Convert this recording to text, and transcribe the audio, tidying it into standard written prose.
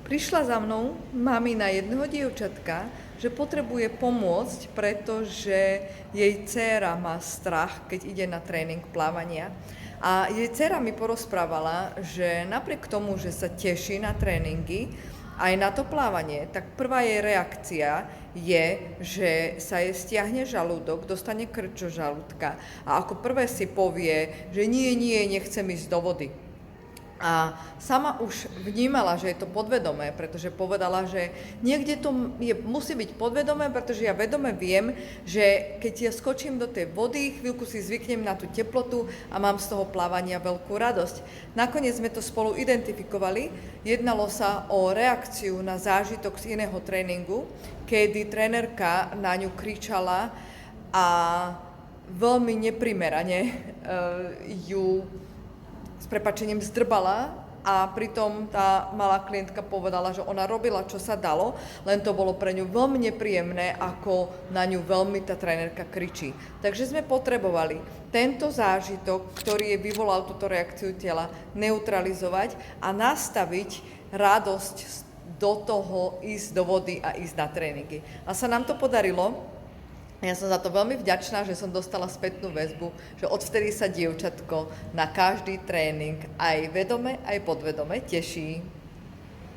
Prišla za mnou mamina jedného dievčatka, že potrebuje pomôcť, pretože jej dcéra má strach, keď ide na tréning plávania. A jej dcéra mi porozprávala, že napriek tomu, že sa teší na tréningy, aj na to plávanie, tak prvá jej reakcia je, že sa jej stiahne žalúdok, dostane krč žalúdka a ako prvé si povie, že nie, nechcem ísť do vody. A sama už vnímala, že je to podvedomé, pretože povedala, že niekde to musí byť podvedomé, pretože ja vedome viem, že keď ja skočím do tej vody, chvíľku si zvyknem na tú teplotu a mám z toho plávania veľkú radosť. Nakoniec sme to spolu identifikovali. Jednalo sa o reakciu na zážitok z iného tréningu, kedy trénerka na ňu kričala a veľmi neprimerane ju s prepáčením zdrbala a pritom tá malá klientka povedala, že ona robila, čo sa dalo, len to bolo pre ňu veľmi nepríjemné, ako na ňu veľmi tá trénerka kričí. Takže sme potrebovali tento zážitok, ktorý vyvolal túto reakciu tela, neutralizovať a nastaviť radosť do toho, ísť do vody a ísť na tréningy. A sa nám to podarilo. Ja som za to veľmi vďačná, že som dostala spätnú väzbu, že odvtedy sa dievčatko na každý tréning aj vedome, aj podvedome teší.